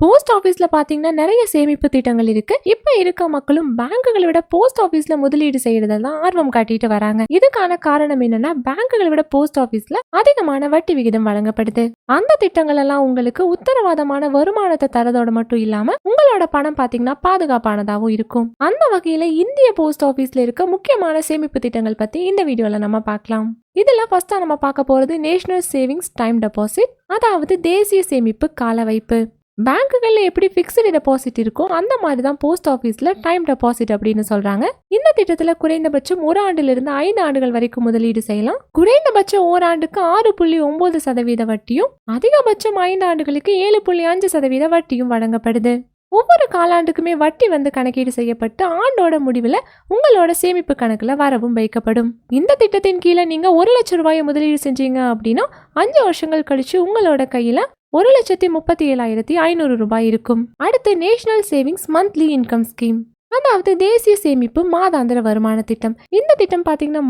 Post ஆபீஸ்ல பாத்தீங்கன்னா நிறைய சேமிப்பு திட்டங்கள் இருக்கு. இப்ப இருக்க மக்களும் பேங்குகளை விட போஸ்ட் ஆபீஸ்ல முதலீடு செய்யறதெல்லாம் ஆர்வம் காட்டிட்டு வராங்க. இதுக்கான காரணம் என்னன்னா, பேங்குகளை விட போஸ்ட் ஆபீஸ்ல அதிகமான வட்டி விகிதம் வழங்கப்படுது. அந்த திட்டங்கள் எல்லாம் உங்களுக்கு உத்தரவாதமான வருமானத்தை தரதோட மட்டும் இல்லாம உங்களோட பணம் பாத்தீங்கன்னா பாதுகாப்பானதாகவும் இருக்கும். அந்த வகையில இந்திய போஸ்ட் ஆபீஸ்ல இருக்க முக்கியமான சேமிப்பு திட்டங்கள் பத்தி இந்த வீடியோல நம்ம பார்க்கலாம். இதுல ஃபர்ஸ்டா நம்ம பார்க்க போறது நேஷனல் சேவிங்ஸ் டைம் டெபாசிட், அதாவது தேசிய சேமிப்பு கால வைப்பு. பேங்குகள்ல எப்படி பிக்ஸ்டு டெபாசிட் இருக்கும், அந்த மாதிரி தான் போஸ்ட் ஆபீஸ்ல டைம் டெபாசிட் அப்படின்னு சொல்றாங்க. இந்த திட்டத்துல குறைந்தபட்சம் 1 ஆண்டிலிருந்து 5 ஆண்டுகள் வரைக்கும் முதலீடு செய்யலாம். குறைந்தபட்சம் ஓராண்டுக்கு 6.9% வட்டியும், அதிகபட்சம் 5 ஆண்டுகளுக்கு 7.5% வட்டியும் வழங்கப்படுது. ஒவ்வொரு காலாண்டுக்குமே வட்டி கணக்கீடு செய்யப்பட்டு ஆண்டோட முடிவில் உங்களோட சேமிப்பு கணக்குல வரவும் வைக்கப்படும். இந்த திட்டத்தின் கீழே நீங்க 1 லட்சம் ரூபாயை முதலீடு செஞ்சீங்க அப்படின்னா 5 வருஷங்கள் கழிச்சு உங்களோட கையில 1,37,500 ரூபாய் இருக்கும். அடுத்து national savings monthly income scheme, அதாவது தேசிய சேமிப்பு மாதாந்திர வருமான திட்டம். இந்த திட்டம் பாத்தீங்கன்னா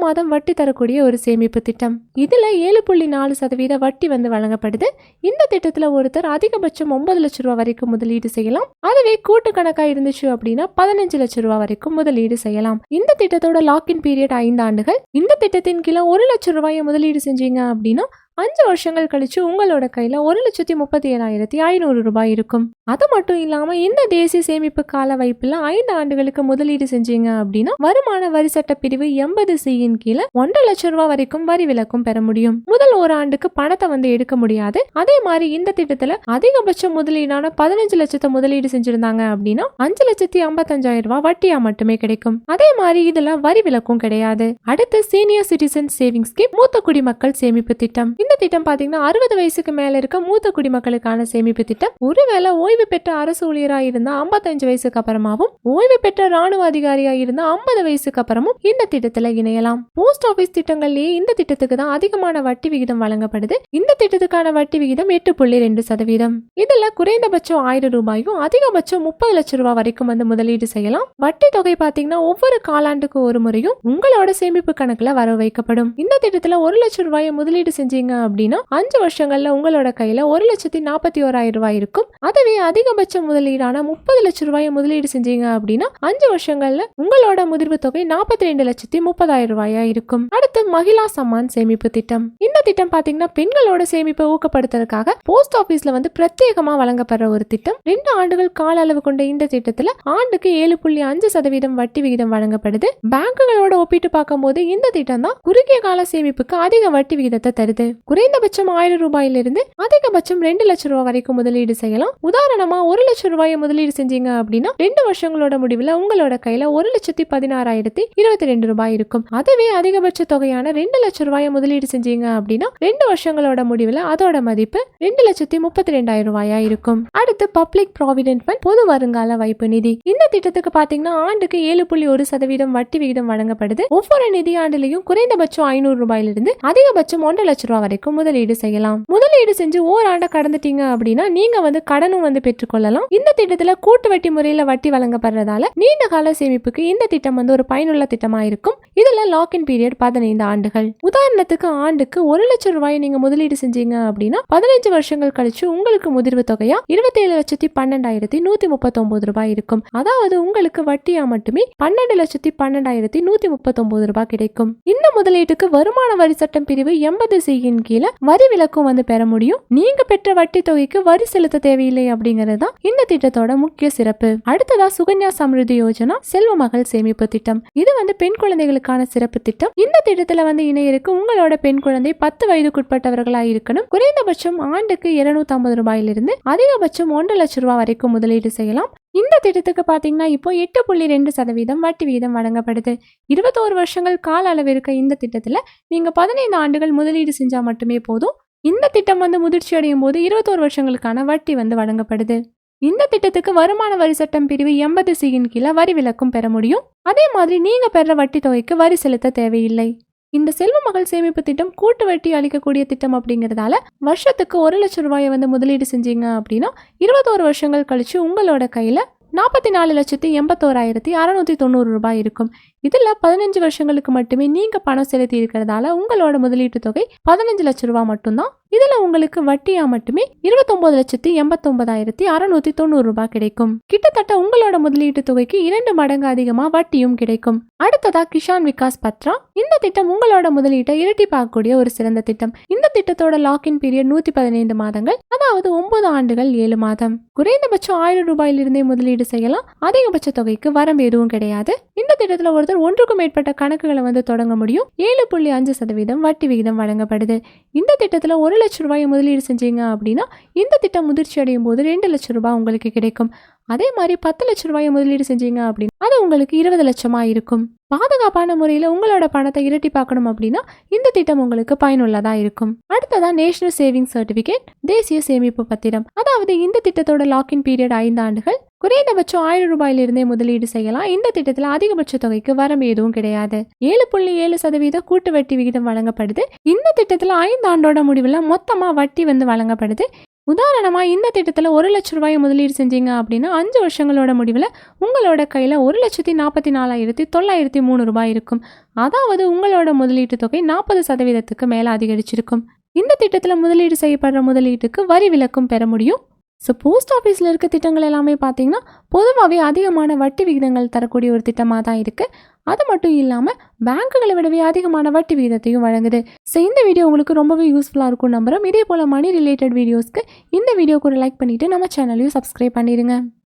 மாதம் வட்டி தரக்கூடிய ஒரு சேமிப்பு திட்டம். இதுல 7.4% வட்டி வழங்கப்படுது. இந்த திட்டத்துல ஒருத்தர் அதிகபட்சம் 9 லட்சம் ரூபாய் வரைக்கும் முதலீடு செய்யலாம். அதுவே கூட்டு கணக்கா இருந்துச்சு அப்படின்னா 15 லட்சம் ரூபாய் வரைக்கும் முதலீடு செய்யலாம். இந்த திட்டத்தோட லாக்இன் பீரியட் 5 ஆண்டுகள். இந்த திட்டத்தின் கீழே 1 லட்சம் ரூபாயை முதலீடு செஞ்சீங்க அப்படின்னா 5 வருஷங்கள் கழிச்சு உங்களோட கையில 1,37,500 ரூபாய் இருக்கும். அது மட்டும் இல்லாம இந்த தேசிய சேமிப்பு கால வைப்புல 5 ஆண்டுகளுக்கு முதலீடு செஞ்சீங்க அப்படின்னா வருமான வரி சட்ட பிரிவு 80C கீழே 1.5 லட்சம் ரூபாய் வரைக்கும் வரி விலக்கும் பெற முடியும். முதல் ஒரு ஆண்டுக்கு பணத்தை எடுக்க முடியாது. அதே மாதிரி இந்த திட்டத்துல அதிகபட்ச முதலீடான 15 லட்சத்தை முதலீடு செஞ்சிருந்தாங்க அப்படின்னா 5,55,000 ரூபாய் வட்டியா மட்டுமே கிடைக்கும். அதே மாதிரி இதுல வரி விலக்கும் கிடையாது. அடுத்து சீனியர் சிட்டிசன் சேவிங்ஸ் ஸ்கீம், மூத்த குடிமக்கள் சேமிப்பு திட்டம். இந்த திட்டம் பாத்தீங்கன்னா 60 வயசுக்கு மேல இருக்க மூத்த குடிமக்களுக்கான சேமிப்பு திட்டம். ஒருவேளை ஓய்வு பெற்ற அரசு ஊழியரா இருந்தா 55 வயசுக்கு அப்புறமாவும், ஓய்வு பெற்ற ராணுவ அதிகாரியா இருந்தா 50 வயசுக்கு அப்புறமும் இந்த திட்டத்துல இணையலாம். போஸ்ட் ஆபீஸ் திட்டங்கள்லயே இந்த திட்டத்துக்கு தான் அதிகமான வட்டி விகிதம் வழங்கப்படுது. இந்த திட்டத்துக்கான வட்டி விகிதம் 8.2%. இதுல குறைந்தபட்சம் 1000 ரூபாயும் அதிகபட்சம் 30 லட்சம் ரூபாய் வரைக்கும் முதலீடு செய்யலாம். வட்டி தொகை பாத்தீங்கன்னா ஒவ்வொரு காலாண்டுக்கு ஒரு முறையும் உங்களோட சேமிப்பு கணக்குல வர வைக்கப்படும். இந்த திட்டத்துல 1 லட்சம் ரூபாயை முதலீடு செஞ்சீங்க அப்படின்னா 5 வருஷங்கள்ல உங்களோட கையில 1,41,000 ரூபாய் இருக்கும். அதுவே அதிகபட்ச முதலீடான 30 லட்சம் ரூபாயை முதலீடு செஞ்சீங்க அப்படின்னா 5 வருஷங்கள்ல உங்களோட முதிர்வு தொகை 42,30,000 ரூபாயா இருக்கும். அடுத்து மகிழா சம்மான் சேமிப்பு திட்டம். இந்த திட்டம் பாத்தீங்கன்னா பெண்களோட சேமிப்பை ஊக்கப்படுத்துறதுக்காக போஸ்ட் ஆபீஸ்ல பிரத்யேகமா வழங்கப்படுற ஒரு திட்டம். 2 ஆண்டுகள் கால அளவு கொண்ட இந்த திட்டத்துல ஆண்டுக்கு 7.5% வட்டி விகிதம் வழங்கப்படுது. பேங்குகளோட ஒப்பிட்டு பார்க்கும் போது இந்த திட்டம் தான் குறுகிய கால சேமிப்புக்கு அதிக வட்டி விகிதத்தை தருது. குறைந்தபட்சம் 1000 ரூபாயிலிருந்து அதிகபட்சம் 2 லட்சம் ரூபாய் வரைக்கும் முதலீடு செய்யலாம். உதாரணமா 1 லட்சம் ரூபாயை முதலீடு செஞ்சீங்க அப்படின்னா 2 வருஷங்களோட முடிவில் உங்களோட கையில 1,16,022 ரூபாய் இருக்கும். அதுவே அதிகபட்ச தொகையான 2 லட்சம் ரூபாயை முதலீடு செஞ்சீங்க அப்படின்னா 2 வருஷங்களோட முடிவில் அதோட மதிப்பு 2,32,000 ரூபாயா இருக்கும். அடுத்து பப்ளிக் ப்ராவிடென்ட் ஃபண்ட், பொது வருங்கால வைப்பு நிதி. இந்த திட்டத்துக்கு பாத்தீங்கன்னா ஆண்டுக்கு 7.1% வட்டி விகிதம் வழங்கப்படுது. ஒவ்வொரு நிதி ஆண்டிலையும் குறைந்தபட்சம் 500 ரூபாயிலிருந்து அதிகபட்சம் 1 லட்சம் ரூபாய் வரைக்கும் முதலீடு செய்யலாம். முதலீடு செஞ்சு ஓராண்ட கடந்துட்டீங்க அப்படின்னா நீங்க கடனும் பெற்றுக்கொள்ளலாம். இந்த திட்டத்துல கூட்டு வட்டி முறையில வட்டி வழங்கப்படுறதால நீண்ட கால சேமிப்புக்கு இந்த திட்டம் ஒரு பயனுள்ள திட்டமா இருக்கும். இதுல லாக்இன் பீரியட் 15 ஆண்டுகள். உதாரணத்துக்கு ஆண்டுக்கு 1 லட்சம் ரூபாய் நீங்க முதலீடு செஞ்சீங்க அப்படின்னா 15 வருஷங்கள் கழிச்சு உங்களுக்கு முதிர்வு தொகையா 27,12,139 ரூபாய் இருக்கும். அதாவது உங்களுக்கு வட்டியா மட்டுமே 12,12,139 ரூபாய் கிடைக்கும். இந்த முதலீட்டுக்கு வருமான வரி சட்டம் பிரிவு 80C கீழே வரி விலக்கும் பெற முடியும். நீங்க பெற்ற வட்டி தொகைக்கு வரி செலுத்த தேவையில்லை அப்படிங்கிறது தான் இந்த திட்டத்தோட முக்கிய சிறப்பு. அடுத்ததா சுகன்யா சம்ருதி யோஜனா, செல்வ மகள் சேமிப்பு திட்டம். இது பெண் குழந்தைகளுக்கான சிறப்பு திட்டம். இந்த திட்டத்துல இணையருக்கு உங்களோட பெண் குழந்தை 10 வயதுக்குட்பட்டவர்களா இருக்கணும். குறைந்தபட்சம் ஆண்டுக்கு 250 ரூபாயிலிருந்து அதிகபட்சம் 1 லட்சம் ரூபாய் வரைக்கும் முதலீடு செய்யலாம். இந்த திட்டத்துக்கு பாத்தீங்கன்னா இப்போ 8.2% வட்டி விகிதம் வழங்கப்படுது. 21 வருஷங்கள் கால அளவு இருக்க இந்த திட்டத்துல நீங்க 15 ஆண்டுகள் முதலீடு செஞ்சா மட்டுமே போதும். இந்த திட்டம் முதிர்ச்சி அடையும் போது 21 வருஷங்களுக்கான வட்டி வழங்கப்படுது. இந்த திட்டத்துக்கு வருமான வரி சட்டம் பிரிவு 80C கீழே வரி விலக்கும் பெற முடியும். அதே மாதிரி நீங்க பெற வட்டி தொகைக்கு வரி செலுத்த தேவையில்லை. இந்த செல்வ மகள் சேமிப்பு திட்டம் கூட்டு வட்டி அளிக்கக்கூடிய திட்டம் அப்படிங்கறதால வருஷத்துக்கு 1 லட்சம் ரூபாயை முதலீடு செஞ்சீங்க அப்படின்னா 21 வருஷங்கள் கழிச்சு உங்களோட கையில 44,81,690 ரூபாய் இருக்கும். இதுல 15 வருஷங்களுக்கு மட்டுமே நீங்க பணம் செலுத்தி இருக்கிறதால உங்களோட முதலீட்டு தொகை 15 லட்சம் ரூபாய் மட்டும்தான். இதுல உங்களுக்கு வட்டியா மட்டுமே 29,89,690 ரூபாய் கிடைக்கும். கிட்டத்தட்ட உங்களோட முதலீட்டு தொகைக்கு 2 மடங்கு அதிகமா வட்டியும் கிடைக்கும். அடுத்ததா கிஷான் விகாஸ் பத்ரா. இந்த திட்டம் உங்களோட முதலீட்டை இரட்டிப்பாக்கக்கூடிய ஒரு சிறந்த திட்டம். இந்த திட்டத்தோட லாக்இன் பீரியட் 115 மாதங்கள், அதாவது 9 ஆண்டுகள் 7 மாதம். குறைந்தபட்சம் 1000 ரூபாயிலிருந்தே முதலீடு செய்யலாம். அதிகபட்ச தொகைக்கு வரம்பு எதுவும் கிடையாது. இந்த திட்டத்துல ஒருத்தர் ஒன்றுக்கும் மேற்பட்ட கணக்குகளை தொடங்க முடியும். 7.5% வட்டி விகிதம் வழங்கப்படுது. இந்த திட்டத்துல 1 லட்சம் ரூபாய் முதலீடு செஞ்சீங்க அப்படின்னா இந்த திட்டம் முதிர்ச்சி அடையும் போது 2 லட்சம் ரூபாய் உங்களுக்கு கிடைக்கும். அதே மாதிரி 10 லட்சம் ரூபாய் முதலீடு செஞ்சீங்க அப்படின்னா அது உங்களுக்கு 20 லட்சமா இருக்கும். பாதுகாப்பான முறையில உங்களோட பணத்தை இரட்டிப்பாக்கணும் அப்படின்னா இந்த திட்டம் உங்களுக்கு பயனுள்ளதா இருக்கும். அடுத்ததா நேஷனல் சேவிங் சர்டிபிகேட், தேசிய சேமிப்பு பத்திரம். அதாவது இந்த திட்டத்தோட லாக்இன் பீரியட் 5 ஆண்டுகள். குறைந்தபட்சம் 1000 ரூபாயிலிருந்தே முதலீடு செய்யலாம். இந்த திட்டத்துல அதிகபட்ச தொகைக்கு வரம்பு எதுவும் கிடையாது. 7.7% கூட்டு வட்டி விகிதம் வழங்கப்படுது. இந்த திட்டத்துல 5 ஆண்டோட முடிவுல மொத்தமா வட்டி வழங்கப்படுது. உதாரணமா இந்த திட்டத்துல 1 லட்சம் ரூபாய் முதலீடு செஞ்சீங்க அப்படின்னா 5 வருஷங்களோட முடிவுல உங்களோட கையில 1,44,903 ரூபாய் இருக்கும். அதாவது உங்களோட முதலீட்டு தொகை 40% மேல அதிகரிச்சிருக்கும். இந்த திட்டத்துல முதலீடு செய்யப்படுற முதலீட்டுக்கு வரி விலக்கும் பெற முடியும். ஸோ போஸ்ட் ஆஃபீஸில் இருக்க திட்டங்கள் எல்லாமே பார்த்தீங்கன்னா பொதுவாகவே அதிகமான வட்டி விகிதங்கள் தரக்கூடிய ஒரு திட்டமாக தான் இருக்குது. அது மட்டும் இல்லாமல் பேங்குகளை விடவே அதிகமான வட்டி விகிதத்தையும் வழங்குது. ஸோ இந்த வீடியோ உங்களுக்கு ரொம்பவே யூஸ்ஃபுல்லாக இருக்கும் நம்புகிறோம். இதே போல் மணி ரிலேட்டட் வீடியோஸ்க்கு இந்த வீடியோக்கு ஒரு லைக் பண்ணிவிட்டு நம்ம சேனலையும் சப்ஸ்கிரைப் பண்ணிடுங்க.